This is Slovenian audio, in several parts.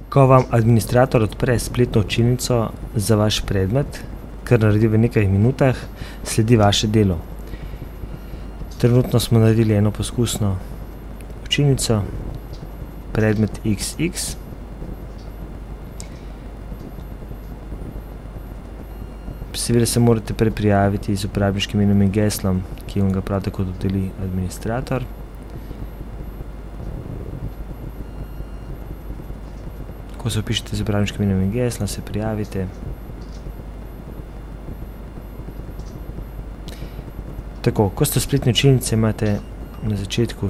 Ko vam administrator odpre spletno učilnico za vaš predmet, kar naredi v nekaj minutah, sledi vaše delo. Trenutno smo naredili eno poskusno učilnico, predmet XX. Seveda se morate preprijaviti z uporabniškim imenom in geslom, ki vam ga prav tako dodeli administrator. Ko se vpišete z uporabniškim imenom in geslom, se prijavite. Tako, ko ste v spletni učilnici, imate na začetku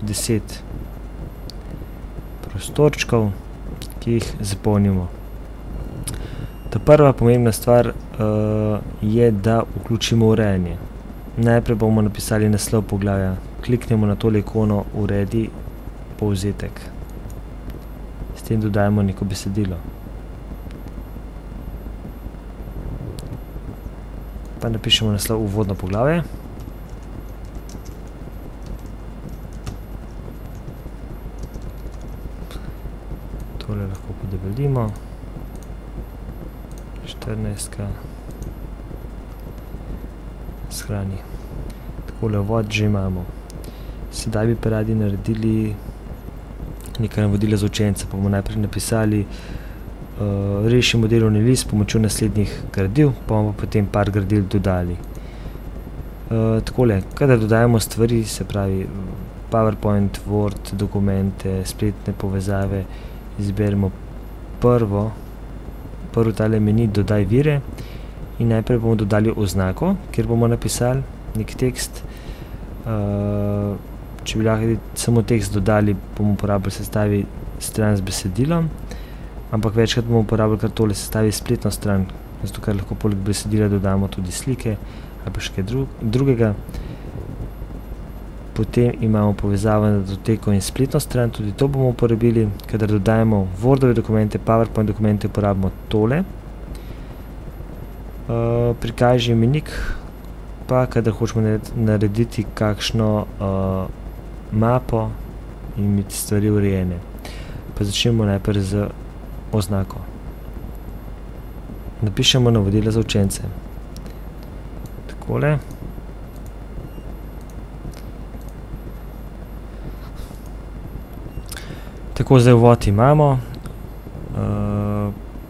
10 prostorčkov, ki jih zapolnimo. Ta prva pomembna stvar je, da vključimo urejanje. Najprej bomo napisali naslov poglavja. Kliknemo na tole ikono Uredi povzetek. S tem dodajemo neko besedilo. Pa napišemo naslov uvodno poglavje. Tole lahko podebelimo. 14. Shrani. Takole uvod že imamo. Sedaj bi pa radi naredili nekaj navodila za učence. Pa bomo najprej napisali rešimo delovni list s pomočjo naslednjih gradiv, pa bomo potem par gradil dodali. Takole, kadar dodajamo stvari, se pravi PowerPoint, Word, dokumente, spletne povezave, izberemo prvi tale meni dodaj vire in najprej bomo dodali oznako, kjer bomo napisali nek tekst. Če bi lahko samo tekst dodali, bomo uporabili sestavi stran z besedilom, ampak večkrat bomo uporabili kar tole sestavi spletno stran, zato ker lahko poleg besedila dodamo tudi slike ali pa še kaj drugega. Potem imamo povezavo na datoteko in spletno stran, tudi to bomo uporabili. Kadar dodajemo Wordove dokumente, PowerPoint dokumente, uporabimo tole. Prikaži imenik, pa kadar hočemo narediti kakšno mapo in imeti stvari urejene. Pa začnemo najprej z oznako. Napišemo navodila za učence. Takole. Tako, zdaj uvod imamo.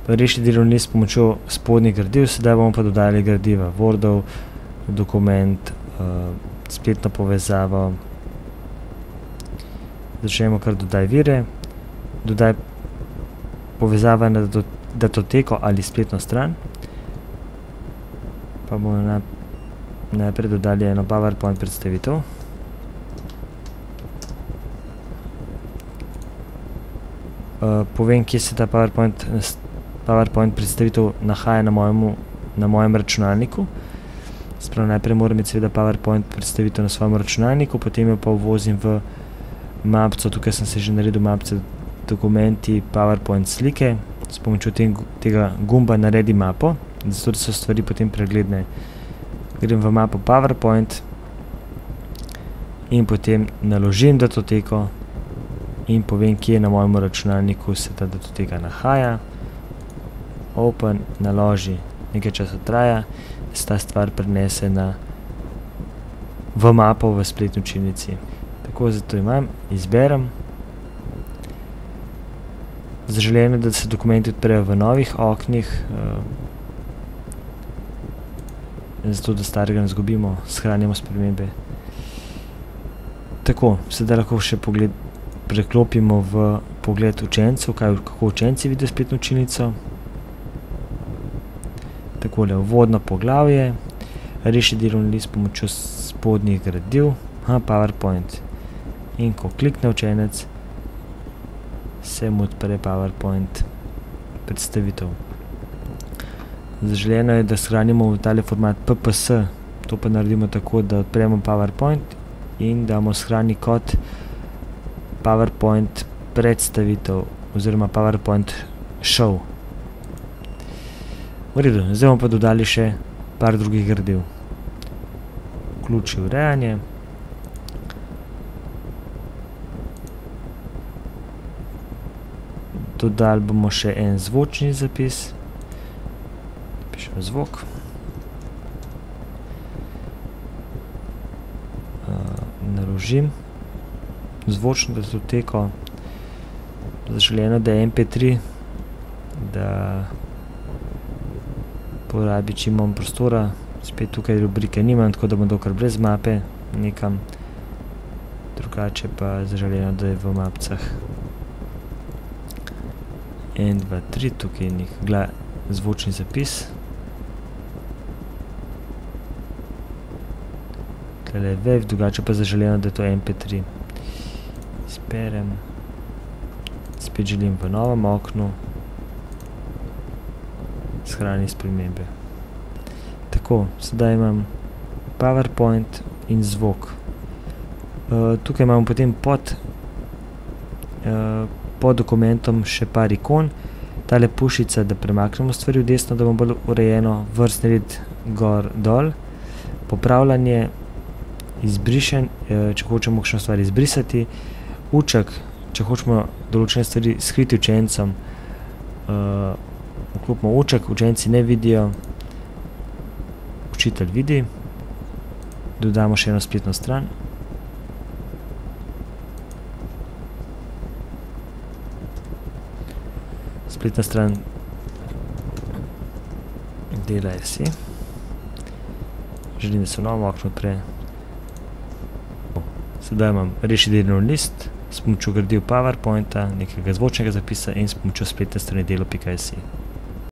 Reši delovni list s pomočjo spodnjih gradiv, sedaj bomo pa dodali gradiva. Wordov, dokument, spletno povezavo. Začnemo kar dodaj vire. Dodaj povezava na datoteko ali spletno stran. Pa bomo najprej dodali eno PowerPoint predstavitev. Povem, kje se ta PowerPoint predstavitev nahaja na mojem računalniku. Sprav najprej moram imeti seveda PowerPoint predstavitev na svojem računalniku, potem jo pa uvozim v mapco, tukaj sem se že naredil mapce dokumenti, PowerPoint slike. S pomočjo tega gumba naredi mapo, zato da so stvari potem pregledne. Grem v mapo PowerPoint in potem naložim datoteko in povem, kje na mojem računalniku se ta datoteka nahaja. Open, naloži, nekaj časa traja, da se ta stvar prenese v mapo v spletni učilnici. Tako, zato imam, izberem. Zaželeno je, da se dokumenti odprejo v novih oknih, zato da starega ne zgubimo, shranimo spremembe. Tako, sedaj lahko še preklopimo v pogled učencev, kako učenci vidijo spletno učilnico. Takole, uvodno poglavje, reši delovni list s pomočjo spodnjih gradiv, PowerPoint. In ko klikne učenec, se mu odpre PowerPoint predstavitev. Zaželeno je, da shranimo v tale format PPS, to pa naredimo tako, da odpremo PowerPoint in damo shrani kot PowerPoint predstavitev oziroma PowerPoint show. V redu, zdaj bomo pa dodali še par drugih gradiv. Vključi urejanje. Dodali bomo še en zvočni zapis. Pišemo zvok. Naložim zvočno datoteko. Zaželeno, da je MP3, da porabi čim manj prostora. Spet tukaj rubrike nimam, tako da bom dal kar brez mape nekam. Drugače pa zaželeno, da je v mapcah. 1, 2, 3, tukaj je nek zvočni zapis. Tukaj je wave, drugače pa zaželeno, da je to MP3. Izberem. Spet želim v novem oknu. Shrani spremembe. Tako, sedaj imam PowerPoint in zvok. Tukaj imamo potem pod dokumentom še par ikon. Tale pušica, da premaknemo stvari v desno, da bomo bolj urejeno, vrstni red gor, dol. Popravljanje, izbrišen, če hočemo kakšno stvar izbrisati. Uček, če hočemo določene stvari skriti učencem. Vklopimo uček, učenci ne vidijo. Učitelj vidi. Dodamo še eno spletno stran. Spletna stran dela si. Želim, da se v novem oknu odpre. Sedaj imam reši delovni list s pomočjo gradiv PowerPointa, nekega zvočnega zapisa in s pomočjo spletne strani delo.si.